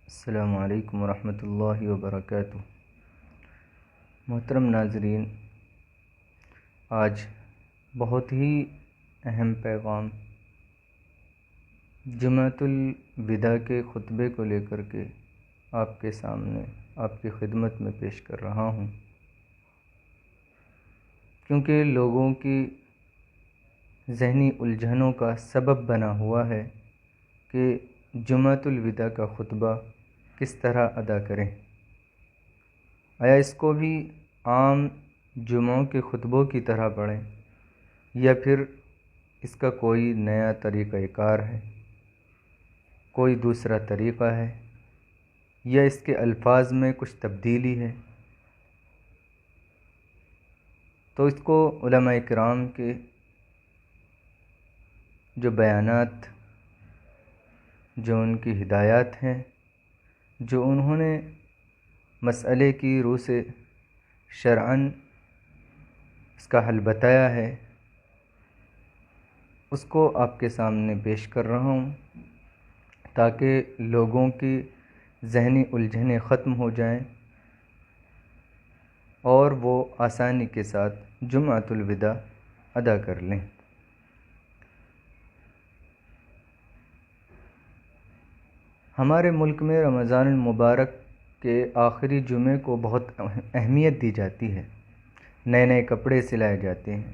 السلام علیکم ورحمۃ اللہ وبرکاتہ۔ محترم ناظرین، آج بہت ہی اہم پیغام جمعۃ الوداع کے خطبے کو لے کر کے آپ کے سامنے آپ کی خدمت میں پیش کر رہا ہوں، کیونکہ لوگوں کی ذہنی الجھنوں کا سبب بنا ہوا ہے کہ جمعۃ الوداع کا خطبہ کس طرح ادا کریں۔ آیا اس کو بھی عام جمعوں کے خطبوں کی طرح پڑھیں یا پھر اس کا کوئی نیا طریقہ کار ہے، کوئی دوسرا طریقہ ہے، یا اس کے الفاظ میں کچھ تبدیلی ہے؟ تو اس کو علماء کرام کے جو بیانات، جو ان کی ہدایات ہیں، جو انہوں نے مسئلے کی روح سے شرعاً اس کا حل بتایا ہے، اس کو آپ کے سامنے پیش کر رہا ہوں تاکہ لوگوں کی ذہنی الجھنیں ختم ہو جائیں اور وہ آسانی کے ساتھ جمعۃ الوداع ادا کر لیں۔ ہمارے ملک میں رمضان المبارک کے آخری جمعے کو بہت اہمیت دی جاتی ہے، نئے نئے کپڑے سلائے جاتے ہیں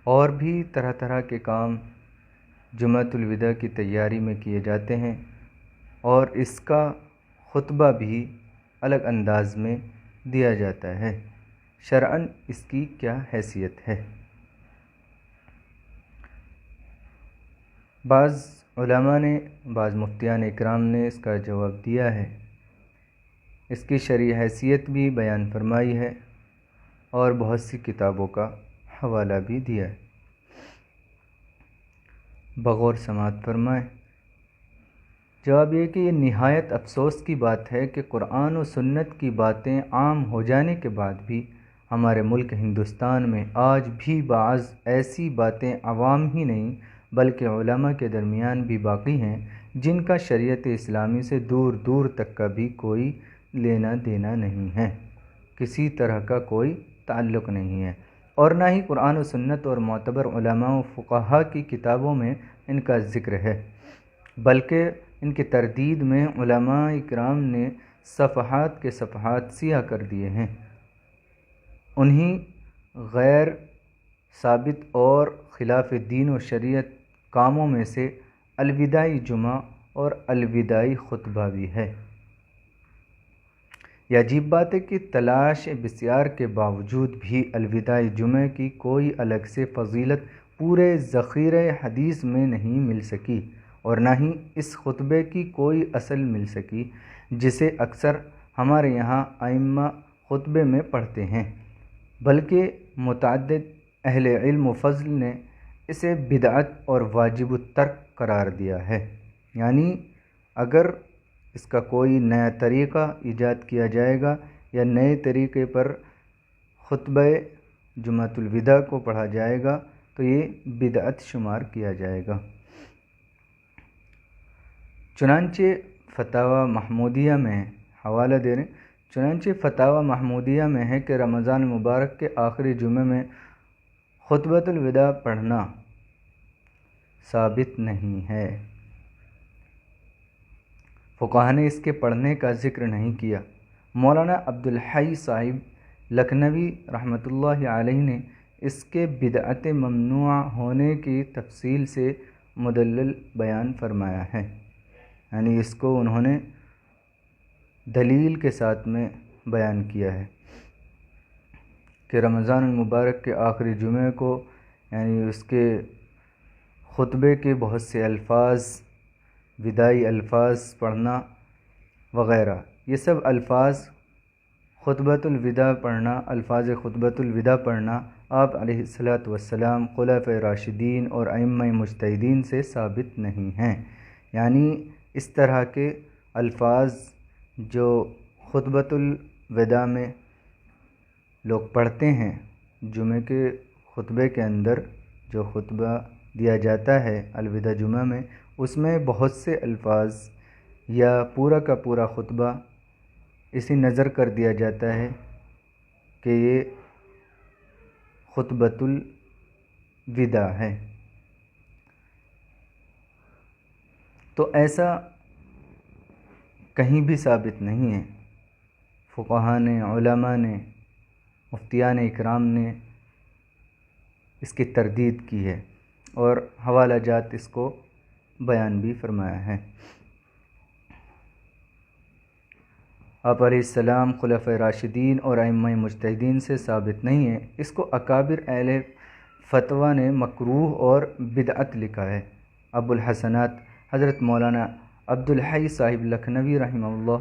اور بھی طرح طرح کے کام جمعۃ الوداع کی تیاری میں کیے جاتے ہیں، اور اس کا خطبہ بھی الگ انداز میں دیا جاتا ہے۔ شرعاً اس کی کیا حیثیت ہے؟ بعض علماء نے، بعض مفتیان اکرام نے اس کا جواب دیا ہے، اس کی شرعی حیثیت بھی بیان فرمائی ہے اور بہت سی کتابوں کا حوالہ بھی دیا ہے۔ بغور سماعت فرمائیں۔ جواب یہ کہ یہ نہایت افسوس کی بات ہے کہ قرآن و سنت کی باتیں عام ہو جانے کے بعد بھی ہمارے ملک ہندوستان میں آج بھی بعض ایسی باتیں عوام ہی نہیں بلکہ علماء کے درمیان بھی باقی ہیں جن کا شریعت اسلامی سے دور دور تک کا بھی کوئی لینا دینا نہیں ہے، کسی طرح کا کوئی تعلق نہیں ہے، اور نہ ہی قرآن و سنت اور معتبر علماء و فقہاء کی کتابوں میں ان کا ذکر ہے، بلکہ ان کی تردید میں علماء اکرام نے صفحات کے صفحات سیاہ کر دیے ہیں۔ انہی غیر ثابت اور خلاف دین و شریعت کاموں میں سے الوداعی جمعہ اور الوداعی خطبہ بھی ہے۔ یہ عجیب بات ہے کہ تلاش بسیار کے باوجود بھی الوداعی جمعہ کی کوئی الگ سے فضیلت پورے ذخیرہ حدیث میں نہیں مل سکی، اور نہ ہی اس خطبے کی کوئی اصل مل سکی جسے اکثر ہمارے یہاں ائمہ خطبے میں پڑھتے ہیں، بلکہ متعدد اہل علم و فضل نے اسے بدعت اور واجب الترک قرار دیا ہے۔ یعنی اگر اس کا کوئی نیا طریقہ ایجاد کیا جائے گا یا نئے طریقے پر خطبہ جمعۃ الوداع کو پڑھا جائے گا تو یہ بدعت شمار کیا جائے گا۔ چنانچہ فتاوی محمودیہ میں حوالہ دے رہے ہیں، چنانچہ فتاوی محمودیہ میں ہے کہ رمضان المبارک کے آخری جمعے میں خطبۃ الوداع پڑھنا ثابت نہیں ہے۔ فقہاء نے اس کے پڑھنے کا ذکر نہیں کیا۔ مولانا عبدالحی صاحب لکھنوی رحمۃ اللہ علیہ نے اس کے بدعت ممنوع ہونے کی تفصیل سے مدلل بیان فرمایا ہے، یعنی اس کو انہوں نے دلیل کے ساتھ میں بیان کیا ہے کہ رمضان المبارک کے آخری جمعے کو، یعنی اس کے خطبے کے بہت سے الفاظ، وداعی الفاظ پڑھنا وغیرہ، یہ سب الفاظ خطبۃ الوداع پڑھنا، الفاظ خطبۃ الوداع پڑھنا آپ علیہ الصلاۃ والسلام، خلفائے راشدین اور ائمہ مجتہدین سے ثابت نہیں ہیں۔ یعنی اس طرح کے الفاظ جو خطبۃ الوداع میں لوگ پڑھتے ہیں، جمعے کے خطبے کے اندر جو خطبہ دیا جاتا ہے الوداع جمعہ میں، اس میں بہت سے الفاظ یا پورا کا پورا خطبہ اسی نظر کر دیا جاتا ہے کہ یہ خطبۃ الوداع ہے۔ تو ایسا کہیں بھی ثابت نہیں ہے۔ فقہاء نے، علماء نے، مفتیان اکرام نے اس کی تردید کی ہے اور حوالہ جات اس کو بیان بھی فرمایا ہے۔ آپ علیہ السلام، خلفائے راشدین اور ائمہ مجتہدین سے ثابت نہیں ہے۔ اس کو اکابر اہل فتویٰ نے مکروہ اور بدعت لکھا ہے۔ ابو الحسنات حضرت مولانا عبدالحی صاحب لکھنوی رحمہ اللہ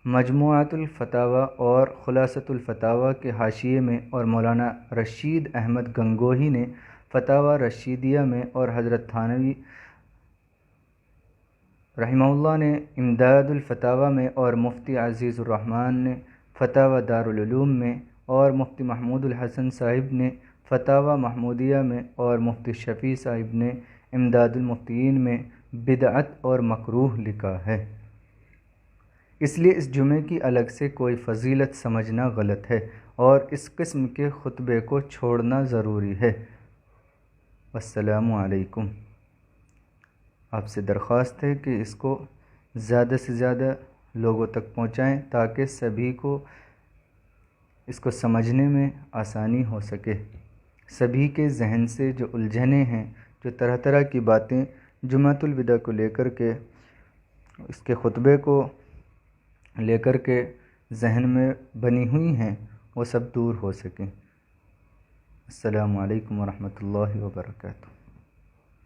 مجموعۃ الفتاویٰ اور خلاصۃ الفتاویٰ کے حاشیے میں، اور مولانا رشید احمد گنگوہی نے فتاویٰ رشیدیہ میں، اور حضرت تھانوی رحمہ اللہ نے امداد الفتاویٰ میں، اور مفتی عزیز الرحمن نے فتاویٰ دارالعلوم میں، اور مفتی محمود الحسن صاحب نے فتاویٰ محمودیہ میں، اور مفتی شفیع صاحب نے امداد المفتیین میں بدعت اور مکروہ لکھا ہے۔ اس لیے اس جمعے کی الگ سے کوئی فضیلت سمجھنا غلط ہے اور اس قسم کے خطبے کو چھوڑنا ضروری ہے۔ السلام علیکم۔ آپ سے درخواست ہے کہ اس کو زیادہ سے زیادہ لوگوں تک پہنچائیں تاکہ سبھی کو اس کو سمجھنے میں آسانی ہو سکے۔ سبھی کے ذہن سے جو الجھنیں ہیں، جو طرح طرح کی باتیں جمعۃ الوداع کو لے کر کے، اس کے خطبے کو لے کر کے ذہن میں بنی ہوئی ہیں، وہ سب دور ہو سکیں۔ السلام علیکم ورحمۃ اللہ وبرکاتہ۔